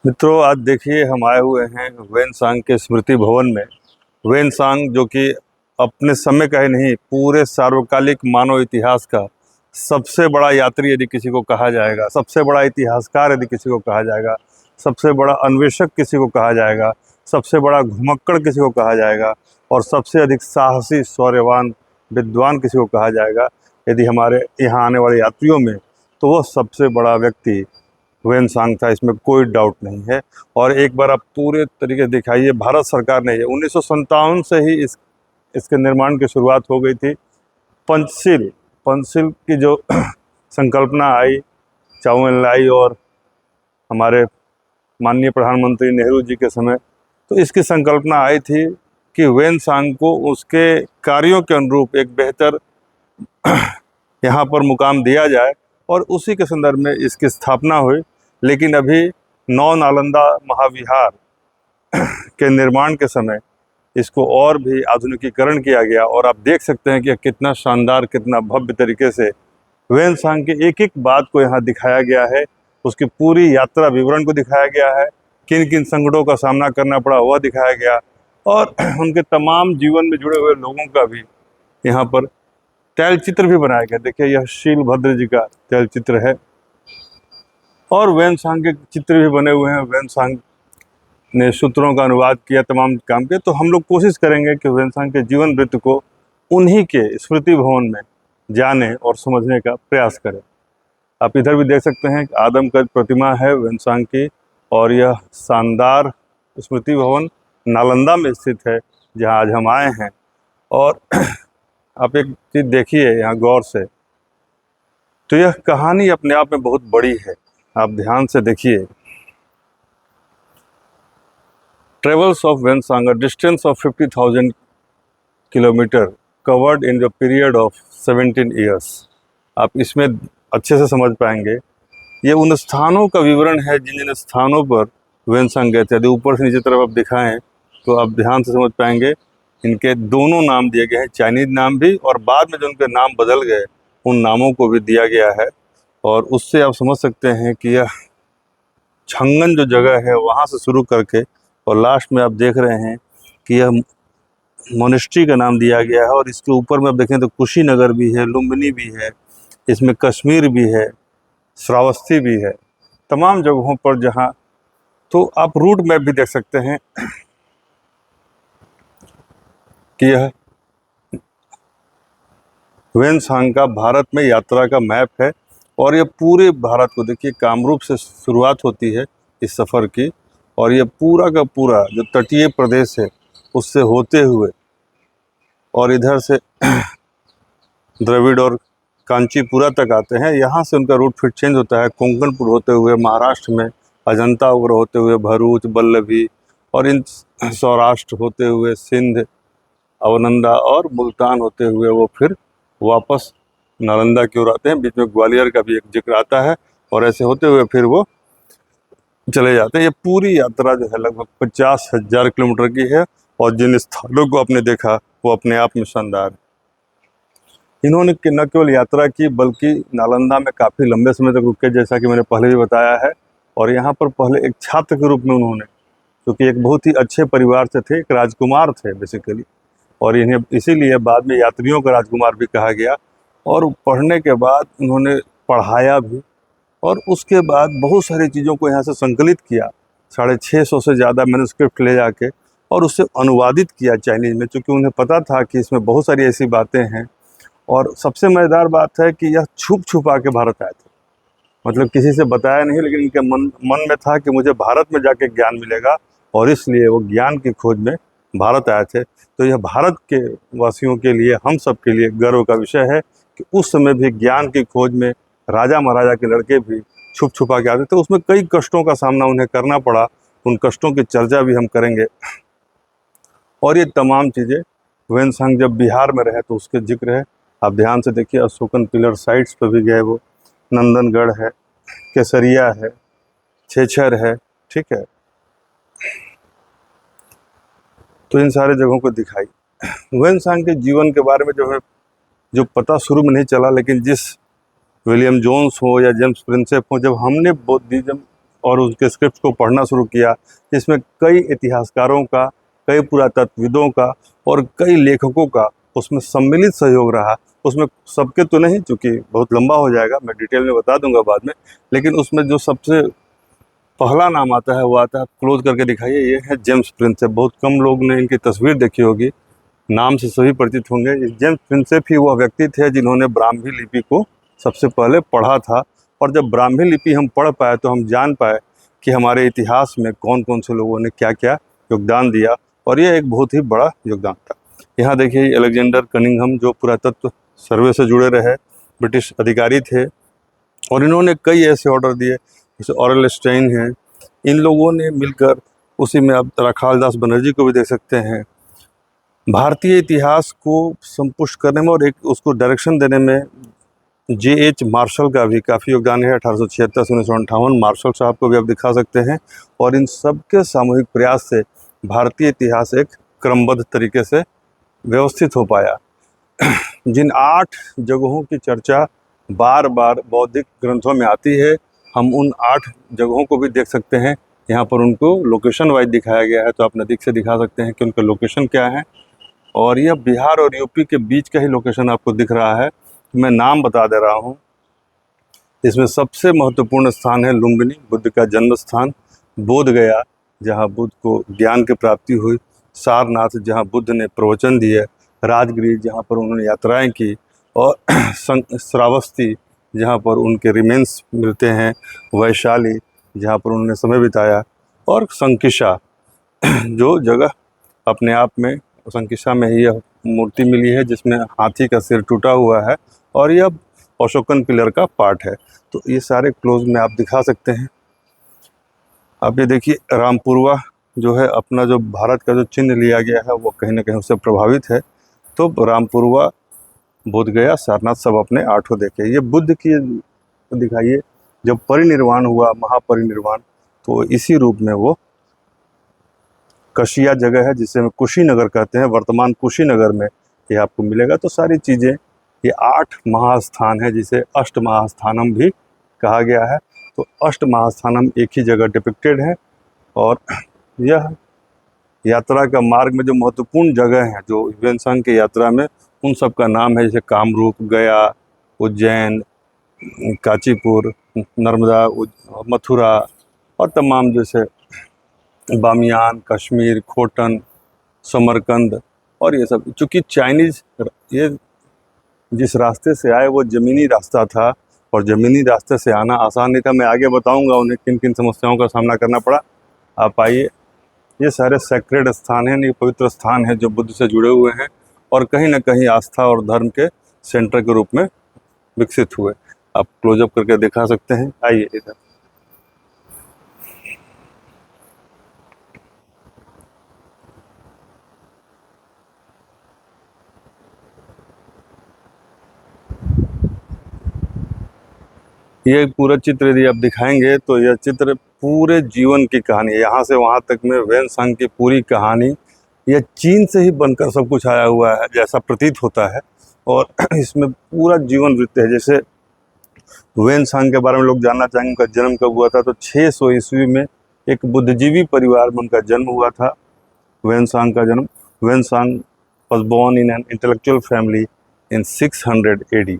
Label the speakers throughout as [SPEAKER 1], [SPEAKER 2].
[SPEAKER 1] मित्रों, आज देखिए हम आए हुए हैं वेनसांग के स्मृति भवन में। वेनसांग जो कि अपने समय का ही नहीं, पूरे सार्वकालिक मानव इतिहास का सबसे बड़ा यात्री यदि किसी को कहा जाएगा, सबसे बड़ा इतिहासकार यदि किसी को कहा जाएगा, सबसे बड़ा अन्वेषक किसी को कहा जाएगा, सबसे बड़ा घुमक्कड़ किसी को कहा जाएगा और सबसे अधिक साहसी शौर्यवान विद्वान किसी को कहा जाएगा यदि हमारे यहाँ आने वाले यात्रियों में, तो वह सबसे बड़ा व्यक्ति वेनसांग था। इसमें कोई डाउट नहीं है। और एक बार आप पूरे तरीके से दिखाइए, भारत सरकार ने ये 1957 से ही इसके निर्माण की शुरुआत हो गई थी। पंचशील की जो संकल्पना आई चाउ एन लाई और हमारे माननीय प्रधानमंत्री नेहरू जी के समय, तो इसकी संकल्पना आई थी कि वेनसांग को उसके कार्यों के अनुरूप एक बेहतर यहाँ पर मुकाम दिया जाए और उसी के संदर्भ में इसकी स्थापना हुई। लेकिन अभी नौ नालंदा महाविहार के निर्माण के समय इसको और भी आधुनिकीकरण किया गया और आप देख सकते हैं कि कितना शानदार, कितना भव्य तरीके से वेनसांग के एक एक बात को यहाँ दिखाया गया है। उसकी पूरी यात्रा विवरण को दिखाया गया है, किन किन संकटों का सामना करना पड़ा वह दिखाया गया और उनके तमाम जीवन में जुड़े हुए लोगों का भी यहाँ पर तैलचित्र भी बनाया गया। देखिए, यह शीलभद्र जी का तैलचित्र है और वेनसांग के चित्र भी बने हुए हैं। वेनसांग ने सूत्रों का अनुवाद किया, तमाम काम किए। तो हम लोग कोशिश करेंगे कि वेनसांग के जीवन वृत्त को उन्हीं के स्मृति भवन में जाने और समझने का प्रयास करें। आप इधर भी देख सकते हैं आदमकद प्रतिमा है वेनसांग की और यह शानदार स्मृति भवन नालंदा में स्थित है जहां आज हम आए हैं। और आप एक चीज़ देखिए यहाँ गौर से, तो यह कहानी अपने आप में बहुत बड़ी है। आप ध्यान से देखिए, travels of Xuanzang, distance of 50,000 kilometre covered in the period of 17 years. आप इसमें अच्छे से समझ पाएंगे, ये उन स्थानों का विवरण है जिन जिन स्थानों पर वेनसांग गए थे। यदि ऊपर से नीचे तरफ आप दिखाएं तो आप ध्यान से समझ पाएंगे। इनके दोनों नाम दिए गए हैं, चाइनीज नाम भी, और बाद में जो उनके नाम बदल गए उन नामों को भी दिया गया है। और उससे आप समझ सकते हैं कि यह छंगन जो जगह है वहाँ से शुरू करके और लास्ट में आप देख रहे हैं कि यह मोनेस्ट्री का नाम दिया गया है। और इसके ऊपर में आप देखें तो कुशीनगर भी है, लुम्बिनी भी है, इसमें कश्मीर भी है, श्रावस्ती भी है, तमाम जगहों पर जहाँ। तो आप रूट मैप भी देख सकते हैं कि यह वेनसांग का भारत में यात्रा का मैप है। और ये पूरे भारत को देखिए, कामरूप से शुरुआत होती है इस सफ़र की और ये पूरा का पूरा जो तटीय प्रदेश है उससे होते हुए और इधर से द्रविड़ और कांचीपुरा तक आते हैं। यहाँ से उनका रूट फिर चेंज होता है, कोंकणपुर होते हुए महाराष्ट्र में, अजंता वगैरह होते हुए भरूच, बल्लभी, और इन सौराष्ट्र होते हुए सिंध, अवनंदा और मुल्तान होते हुए वो फिर वापस नालंदा की ओर आते हैं। बीच में ग्वालियर का भी एक जिक्र आता है और ऐसे होते हुए फिर वो चले जाते हैं। ये पूरी यात्रा जो है लगभग 50,000 किलोमीटर की है और जिन स्थानों को आपने देखा वो अपने आप में शानदार है। इन्होंने न केवल यात्रा की बल्कि नालंदा में काफ़ी लंबे समय तक रुके, जैसा कि मैंने पहले भी बताया है। और यहाँ पर पहले एक छात्र के रूप में उन्होंने, क्योंकि एक बहुत ही अच्छे परिवार से थे, एक राजकुमार थे बेसिकली, और इन्हें इसीलिए बाद में यात्रियों का राजकुमार भी कहा गया। और पढ़ने के बाद उन्होंने पढ़ाया भी और उसके बाद बहुत सारी चीज़ों को यहाँ से संकलित किया, 650 से ज़्यादा मैन्युस्क्रिप्ट ले जाके, और उससे अनुवादित किया चाइनीज़ में, क्योंकि उन्हें पता था कि इसमें बहुत सारी ऐसी बातें हैं। और सबसे मज़ेदार बात है कि यह छुप छुपा के भारत आए थे, मतलब किसी से बताया नहीं, लेकिन इनके मन में था कि मुझे भारत में जाके ज्ञान मिलेगा और इसलिए वो ज्ञान की खोज में भारत आए थे। तो यह भारत के वासियों के लिए, हम सब के लिए गर्व का विषय है कि उस समय भी ज्ञान की खोज में राजा महाराजा के लड़के भी छुप छुपा के आते थे। उसमें कई कष्टों का सामना उन्हें करना पड़ा, उन कष्टों की चर्चा भी हम करेंगे। और ये तमाम चीज़ें वेनसांग जब बिहार में रहे तो उसके जिक्र है। आप ध्यान से देखिए, अशोकन पिलर साइट्स पर भी गए वो, नंदनगढ़ है, केसरिया है, छेछर है, ठीक है। तो इन सारे जगहों को दिखाई। वेनसांग के जीवन के बारे में जो पता शुरू में नहीं चला, लेकिन जिस विलियम जोन्स हो या जेम्स प्रिंसेप हो, जब हमने बौद्धिज्म और उसके स्क्रिप्ट को पढ़ना शुरू किया, जिसमें कई इतिहासकारों का, कई पुरातत्वविदों का और कई लेखकों का उसमें सम्मिलित सहयोग रहा। उसमें सबके तो नहीं, चूँकि बहुत लंबा हो जाएगा, मैं डिटेल में बता दूंगा बाद में, लेकिन उसमें जो सबसे पहला नाम आता है वो आता है, क्लोज करके दिखाइए, ये है जेम्स प्रिंसेप। बहुत कम लोग ने इनकी तस्वीर देखी होगी, नाम से सभी परिचित होंगे। जेम्स प्रिंसेप ही वह व्यक्ति थे जिन्होंने ब्राह्मी लिपि को सबसे पहले पढ़ा था। और जब ब्राह्मी लिपि हम पढ़ पाए तो हम जान पाए कि हमारे इतिहास में कौन कौन से लोगों ने क्या क्या योगदान दिया, और ये एक बहुत ही बड़ा योगदान था। यहाँ देखिए अलेक्जेंडर कनिंघम, जो पुरातत्व सर्वे से जुड़े रहे ब्रिटिश अधिकारी थे, और इन्होंने कई ऐसे ऑर्डर दिए, जैसे ऑरेल स्टेइन हैं। इन लोगों ने मिलकर, उसी में आप राखाल दास बनर्जी को भी देख सकते हैं, भारतीय इतिहास को संपुष्ट करने में और एक उसको डायरेक्शन देने में J.H. मार्शल का भी काफ़ी योगदान है। 1876 से 1958 मार्शल साहब को भी आप दिखा सकते हैं। और इन सब के सामूहिक प्रयास से भारतीय इतिहास एक क्रमबद्ध तरीके से व्यवस्थित हो पाया। जिन 8 जगहों की चर्चा बार बार बौद्धिक ग्रंथों में आती है, हम उन 8 जगहों को भी देख सकते हैं। यहाँ पर उनको लोकेशन वाइज दिखाया गया है, तो आप नज़दीक से दिखा सकते हैं कि उनका लोकेशन क्या है। और यह बिहार और यूपी के बीच का ही लोकेशन आपको दिख रहा है। मैं नाम बता दे रहा हूँ। इसमें सबसे महत्वपूर्ण स्थान है लुम्बिनी, बुद्ध का जन्म स्थान, बोध गया जहाँ बुद्ध को ज्ञान की प्राप्ति हुई, सारनाथ जहाँ बुद्ध ने प्रवचन दिए, राजगीर जहाँ पर उन्होंने यात्राएं की, और श्रावस्ती जहाँ पर उनके रिमेन्स मिलते हैं, वैशाली जहाँ पर उन्होंने समय बिताया, और संकिशा जो जगह अपने आप में, संकिशा में ही यह मूर्ति मिली है जिसमें हाथी का सिर टूटा हुआ है, और यह अशोकन पिलर का पार्ट है। तो ये सारे क्लोज में आप दिखा सकते हैं। अब ये देखिए रामपुरवा जो है, अपना जो भारत का जो चिन्ह लिया गया है वो कहीं ना कहीं उससे प्रभावित है। तो रामपुरवा, बोध गया, सारनाथ सब अपने 8 देखे। ये बुद्ध की दिखाइए, जब परिनिर्वाण हुआ, महापरिनिर्वाण, तो इसी रूप में वो कशिया जगह है जिसे हम कुशीनगर कहते हैं, वर्तमान कुशीनगर में ये आपको मिलेगा। तो सारी चीज़ें, ये 8 महास्थान है जिसे अष्ट महास्थानम भी कहा गया है। तो अष्ट महास्थानम एक ही जगह डिपिक्टेड है। और यह यात्रा का मार्ग में जो महत्वपूर्ण जगह हैं, जो ह्वेनसांग की यात्रा में, उन सब का नाम है, जैसे कामरूप, गया, उज्जैन, कांचीपुर, नर्मदा, मथुरा, और तमाम जैसे बामियान, कश्मीर, खोटन, समरकंद, और ये सब। चूँकि चाइनीज़ ये जिस रास्ते से आए वो ज़मीनी रास्ता था, और ज़मीनी रास्ते से आना आसान नहीं था। मैं आगे बताऊंगा उन्हें किन किन समस्याओं का सामना करना पड़ा। आप आइए, ये सारे सेक्रेड स्थान हैं, ये पवित्र स्थान हैं जो बुद्ध से जुड़े हुए हैं, और कहीं ना कहीं आस्था और धर्म के सेंटर के रूप में विकसित हुए। आप क्लोजअप करके दिखा सकते हैं। आइए इधर। ये पूरा चित्र यदि आप दिखाएंगे तो यह चित्र पूरे जीवन की कहानी है, यहाँ से वहाँ तक में ह्वेनसांग की पूरी कहानी। यह चीन से ही बनकर सब कुछ आया हुआ है जैसा प्रतीत होता है, और इसमें पूरा जीवन वृत्त है। जैसे ह्वेनसांग के बारे में लोग जानना चाहेंगे, उनका जन्म कब हुआ था, तो 600 ईस्वी में एक बुद्धिजीवी परिवार में उनका जन्म हुआ था। ह्वेनसांग का जन्म, Hiuen Tsang was born in an intellectual family in 600 AD।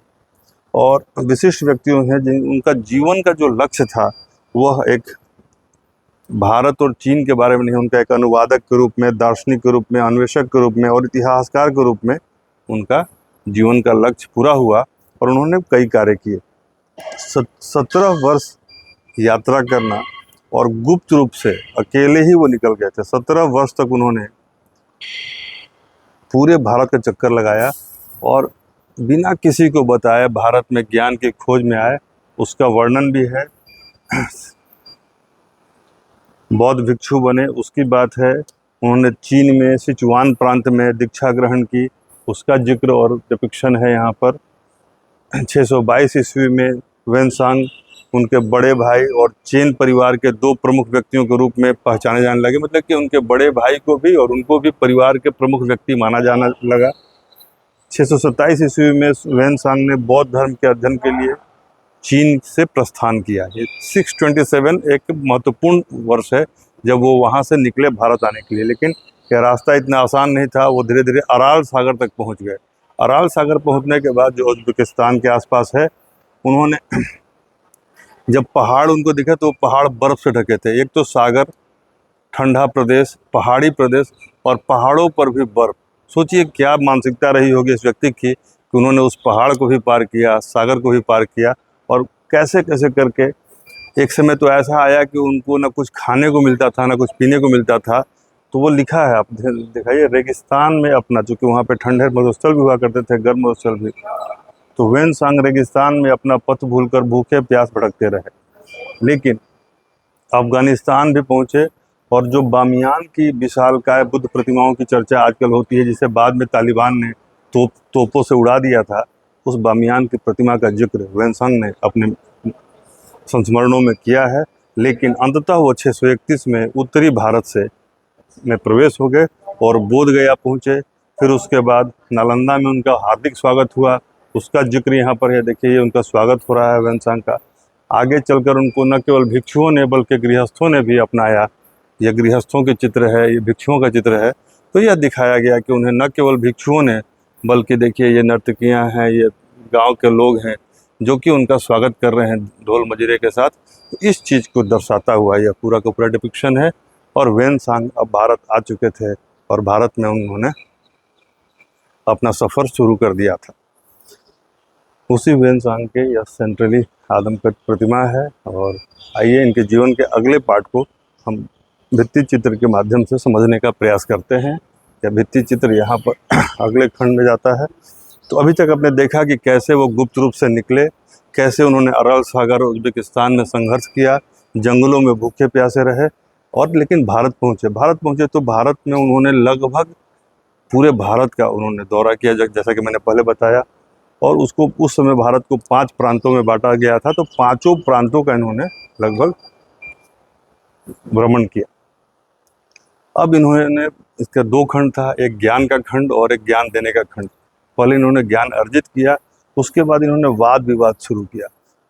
[SPEAKER 1] और विशिष्ट व्यक्तियों हैं जिन उनका जीवन का जो लक्ष्य था वह एक भारत और चीन के बारे में नहीं, उनका एक अनुवादक के रूप में, दार्शनिक के रूप में, अन्वेषक के रूप में और इतिहासकार के रूप में उनका जीवन का लक्ष्य पूरा हुआ, और उन्होंने कई कार्य किए। 17 वर्ष यात्रा करना, और गुप्त रूप से अकेले ही वो निकल गए थे। 17 वर्ष तक उन्होंने पूरे भारत का चक्कर लगाया, और बिना किसी को बताए भारत में ज्ञान की खोज में आए। उसका वर्णन भी है। बौद्ध भिक्षु बने, उसकी बात है। उन्होंने चीन में सिचुआन प्रांत में दीक्षा ग्रहण की, उसका जिक्र और डिपिक्शन है यहाँ पर। 622 ईस्वी में ह्वेनसांग उनके बड़े भाई और चेन परिवार के 2 प्रमुख व्यक्तियों के रूप में पहचाने जाने लगे। मतलब कि उनके बड़े भाई को भी और उनको भी परिवार के प्रमुख व्यक्ति माना जाने लगा। 627 ईस्वी में ह्वेनसांग ने बौद्ध धर्म के अध्ययन के लिए चीन से प्रस्थान किया। ये 627 एक महत्वपूर्ण वर्ष है जब वो वहाँ से निकले भारत आने के लिए। लेकिन यह रास्ता इतना आसान नहीं था, वो धीरे धीरे अराल सागर तक पहुँच गए। अराल सागर पहुँचने के बाद जो उज्बेकिस्तान के आसपास है, उन्होंने जब पहाड़ उनको दिखे तो पहाड़ बर्फ़ से ढके थे। एक तो सागर, ठंडा प्रदेश, पहाड़ी प्रदेश और पहाड़ों पर भी बर्फ़। सोचिए क्या मानसिकता रही होगी इस व्यक्ति की कि उन्होंने उस पहाड़ को भी पार किया, सागर को भी पार किया, और कैसे कैसे करके एक समय तो ऐसा आया कि उनको ना कुछ खाने को मिलता था, ना कुछ पीने को मिलता था। तो वो लिखा है, आप दिखाइए, रेगिस्तान में अपना, चूँकि वहाँ पे ठंडे मरुस्थल भी हुआ करते थे, गर्म मरुस्थल भी, तो ह्वेनसांग रेगिस्तान में अपना पथ भूलकर भूखे प्यास भटकते रहे। लेकिन अफ़गानिस्तान भी पहुँचे, और जो बामियान की विशालकाय बुद्ध प्रतिमाओं की चर्चा आजकल होती है, जिसे बाद में तालिबान ने तोपों से उड़ा दिया था, उस बामियान की प्रतिमा का जिक्र ह्वेनसांग ने अपने संस्मरणों में किया है। लेकिन अंततः वो 631 में उत्तरी भारत में प्रवेश हो गए और बोध गया पहुँचे। फिर उसके बाद नालंदा में उनका हार्दिक स्वागत हुआ, उसका जिक्र यहाँ पर है। देखिए ये उनका स्वागत हो रहा है ह्वेनसांग का। आगे चलकर उनको न केवल भिक्षुओं ने बल्कि गृहस्थों ने भी अपनाया। ये गृहस्थों के चित्र है, ये भिक्षुओं का चित्र है। तो यह दिखाया गया कि उन्हें न केवल भिक्षुओं ने, बल्कि देखिए ये नर्तकियाँ हैं, ये गांव के लोग हैं जो कि उनका स्वागत कर रहे हैं ढोल मजीरे के साथ। तो इस चीज़ को दर्शाता हुआ यह पूरा का पूरा डिपिक्शन है। और ह्वेनसांग अब भारत आ चुके थे और भारत में उन्होंने अपना सफ़र शुरू कर दिया था। उसी ह्वेनसांग के यह सेंट्रली आदमकद प्रतिमा है। और आइए इनके जीवन के अगले पार्ट को हम भित्ति चित्र के माध्यम से समझने का प्रयास करते हैं। यह भित्ति चित्र यहाँ पर अगले खंड में जाता है। तो अभी तक आपने देखा कि कैसे वो गुप्त रूप से निकले, कैसे उन्होंने अरल सागर उज्बेकिस्तान में संघर्ष किया, जंगलों में भूखे प्यासे रहे, और लेकिन भारत पहुँचे तो भारत में उन्होंने लगभग पूरे भारत का उन्होंने दौरा किया, जैसा कि मैंने पहले बताया। और उसको उस समय भारत को 5 प्रांतों में बांटा गया था, तो 5 प्रांतों का इन्होंने लगभग भ्रमण किया। अब इन्होंने, इसका 2 खंड था, एक ज्ञान का खंड और एक ज्ञान देने का खंड। पहले इन्होंने ज्ञान अर्जित किया, उसके बाद इन्होंने वाद विवाद शुरू किया,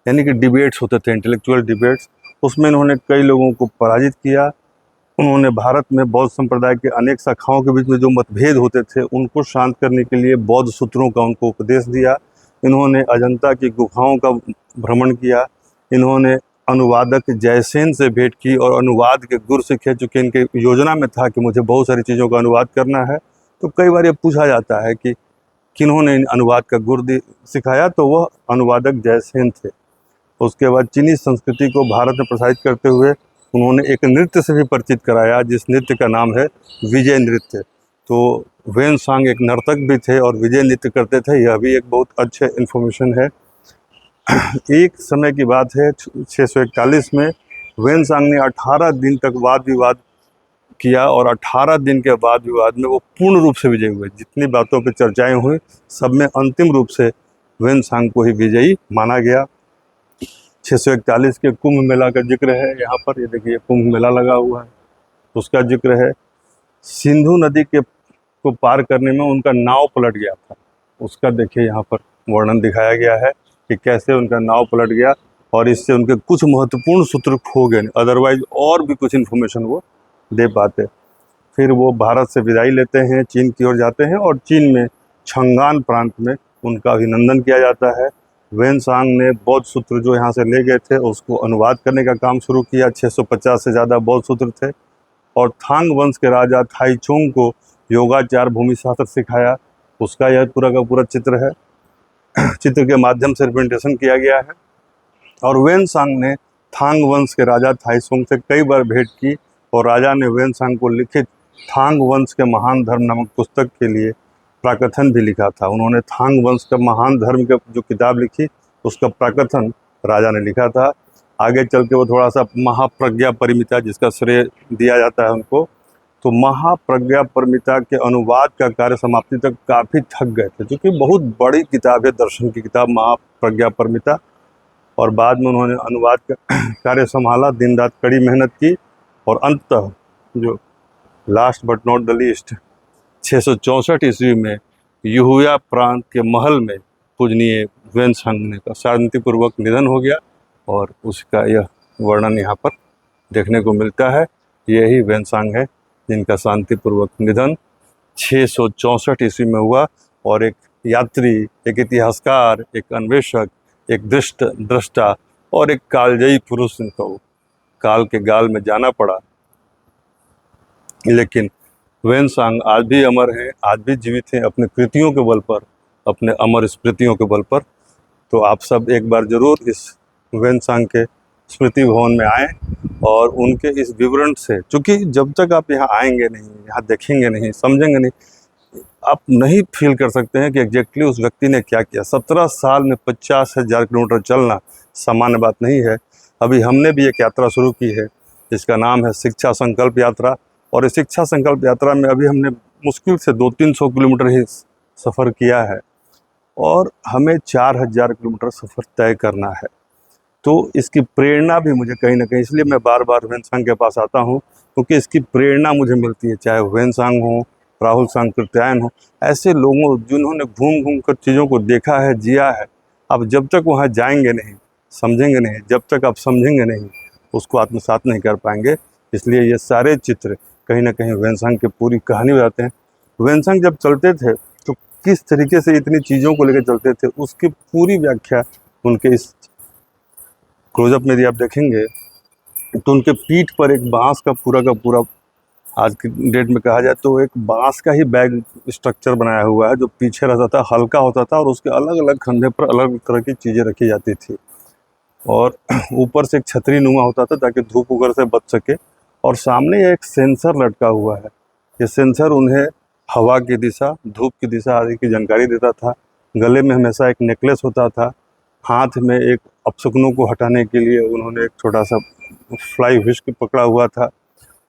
[SPEAKER 1] यानी कि डिबेट्स होते थे, इंटेलेक्चुअल डिबेट्स। उसमें इन्होंने कई लोगों को पराजित किया। उन्होंने भारत में बौद्ध संप्रदाय के अनेक शाखाओं के बीच में जो मतभेद होते थे उनको शांत करने के लिए बौद्ध सूत्रों का उनको उपदेश दिया। इन्होंने अजंता की गुफाओं का भ्रमण किया। इन्होंने अनुवादक जयसेन से भेंट की और अनुवाद के गुर सीखे, चूँकि इनके योजना में था कि मुझे बहुत सारी चीज़ों का अनुवाद करना है। तो कई बार ये पूछा जाता है कि किन्होंने इन अनुवाद का गुर सिखाया, तो वह अनुवादक जयसेन थे। उसके बाद चीनी संस्कृति को भारत में प्रसारित करते हुए उन्होंने एक नृत्य से भी परिचित कराया, जिस नृत्य का नाम है विजय नृत्य। तो ह्वेनसांग एक नर्तक भी थे और विजय नृत्य करते थे, यह भी एक बहुत अच्छे इन्फॉर्मेशन है। एक समय की बात है 641 में ह्वेनसांग ने 18 दिन तक वाद विवाद किया, और 18 दिन के वाद विवाद में वो पूर्ण रूप से विजयी हुए। जितनी बातों पर चर्चाएं हुई, सब में अंतिम रूप से ह्वेनसांग को ही विजयी माना गया। 641 के कुंभ मेला का जिक्र है यहाँ पर। ये देखिए कुंभ मेला लगा हुआ है, उसका जिक्र है। सिंधु नदी को पार करने में उनका नाव पलट गया था, उसका देखिए यहाँ पर वर्णन दिखाया गया है कि कैसे उनका नाव पलट गया, और इससे उनके कुछ महत्वपूर्ण सूत्र खो गए, अदरवाइज और भी कुछ इन्फॉर्मेशन वो दे पाते। फिर वो भारत से विदाई लेते हैं, चीन की ओर जाते हैं, और चीन में छंगान प्रांत में उनका अभिनंदन किया जाता है। ह्वेनसांग ने बौद्ध सूत्र जो यहाँ से ले गए थे उसको अनुवाद करने का काम शुरू किया। 650 से ज़्यादा बौद्ध सूत्र थे, और थांग वंश के राजा थाईचुंग को योगाचार भूमिशास्त्र सिखाया, उसका यह पूरा का पूरा चित्र है। चित्र के माध्यम से रिप्रेजेंटेशन किया गया है। और ह्वेनसांग ने थांग वंश के राजा थाईचुंग से कई बार भेंट की, और राजा ने ह्वेनसांग को लिखित थांग वंश के महान धर्म नामक पुस्तक के लिए प्राकथन भी लिखा था। उन्होंने थांग वंश का महान धर्म का जो किताब लिखी, उसका प्राकथन राजा ने लिखा था। आगे चल के वो थोड़ा सा महाप्रज्ञा परिमिता, जिसका श्रेय दिया जाता है उनको, तो महाप्रज्ञा परिमिता के अनुवाद का कार्य समाप्ति तक काफ़ी थक गए थे, क्योंकि बहुत बड़ी किताब है, दर्शन की किताब महाप्रज्ञा परिमिता। और बाद में उन्होंने अनुवाद का कार्य संभाला, दिन रात कड़ी मेहनत की, और अंततः जो last but not the least 664 ईस्वी में युहुया प्रांत के महल में पूजनीय ह्वेनसांग का शांतिपूर्वक निधन हो गया और उसका यह वर्णन यहाँ पर देखने को मिलता है। यही ह्वेनसांग है जिनका शांतिपूर्वक निधन 664 ईस्वी में हुआ और एक यात्री, एक इतिहासकार, एक अन्वेषक, एक दृष्टा और एक कालजयी पुरुष इनको काल के गाल में जाना पड़ा। लेकिन ह्वेनसांग आज भी अमर हैं, आज भी जीवित हैं अपने कृतियों के बल पर, अपने अमर स्मृतियों के बल पर। तो आप सब एक बार ज़रूर इस ह्वेनसांग के स्मृति भवन में आएँ और उनके इस विवरण से, क्योंकि जब तक आप यहाँ आएंगे नहीं, यहाँ देखेंगे नहीं, समझेंगे नहीं, आप नहीं फील कर सकते हैं कि एग्जैक्टली उस व्यक्ति ने क्या किया। 17 साल में 50,000 किलोमीटर चलना सामान्य बात नहीं है। अभी हमने भी एक यात्रा शुरू की है जिसका नाम है शिक्षा संकल्प यात्रा, और इस शिक्षा संकल्प यात्रा में अभी हमने मुश्किल से 200-300 किलोमीटर ही सफ़र किया है और हमें 4,000 किलोमीटर सफ़र तय करना है। तो इसकी प्रेरणा भी मुझे कहीं ना कहीं, इसलिए मैं बार बार ह्वेनसांग के पास आता हूँ, क्योंकि इसकी प्रेरणा मुझे मिलती है। चाहे ह्वेनसांग हो, राहुल सांकृत्यायन हो, ऐसे लोगों जिन्होंने घूम घूम कर चीज़ों को देखा है, जिया है। अब जब तक वहाँ जाएंगे नहीं, समझेंगे नहीं, जब तक आप समझेंगे नहीं, उसको आत्मसात नहीं कर पाएंगे। इसलिए ये सारे चित्र कहीं ना कहीं ह्वेनसांग की पूरी कहानी बताते हैं। ह्वेनसांग जब चलते थे तो किस तरीके से इतनी चीज़ों को लेकर चलते थे, उसकी पूरी व्याख्या उनके इस क्लोजअप में यदि आप देखेंगे तो उनके पीठ पर एक बांस का पूरा आज की डेट में कहा जाए तो एक बांस का ही बैग स्ट्रक्चर बनाया हुआ है, जो पीछे रहता था, हल्का होता था और उसके अलग अलग कंधे पर अलग तरह की चीज़ें रखी जाती थी और ऊपर से एक छतरी नुमा होता था ताकि धूप वगैरह से बच सके। और सामने एक सेंसर लटका हुआ है। ये सेंसर उन्हें हवा की दिशा, धूप की दिशा आदि की जानकारी देता था। गले में हमेशा एक नेकलेस होता था। हाथ में एक अपशकुनों को हटाने के लिए उन्होंने एक छोटा सा फ्लाई व्हिस्क पकड़ा हुआ था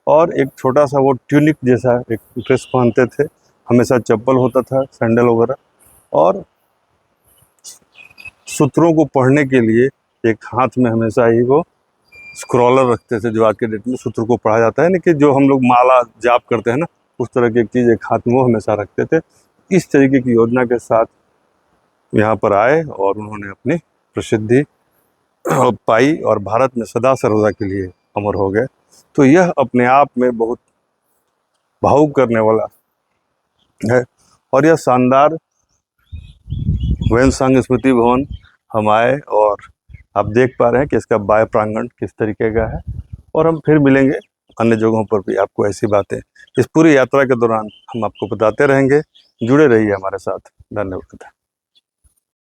[SPEAKER 1] और एक छोटा सा वो ट्यूनिक जैसा एक ड्रेस पहनते थे। हमेशा चप्पल होता था, सैंडल वगैरह, और सूत्रों को पढ़ने के लिए एक हाथ में हमेशा ही वो स्क्रॉलर रखते थे, जो आज के डेट में सूत्र को पढ़ा जाता है ना, कि जो हम लोग माला जाप करते हैं ना, उस तरह की एक चीज़ एक हाथ में वो हमेशा रखते थे। इस तरीके की योजना के साथ यहाँ पर आए और उन्होंने अपनी प्रसिद्धि पाई और भारत में सदा सर्वदा के लिए अमर हो गए। तो यह अपने आप में बहुत भावुक करने वाला है। और यह शानदार ह्वेनसांग स्मृति भवन हम आए और आप देख पा रहे हैं कि इसका बाह्य प्रांगण किस तरीके का है। और हम फिर मिलेंगे अन्य जगहों पर भी, आपको ऐसी बातें इस पूरी यात्रा के दौरान हम आपको बताते रहेंगे। जुड़े रहिए हमारे साथ। धन्यवाद।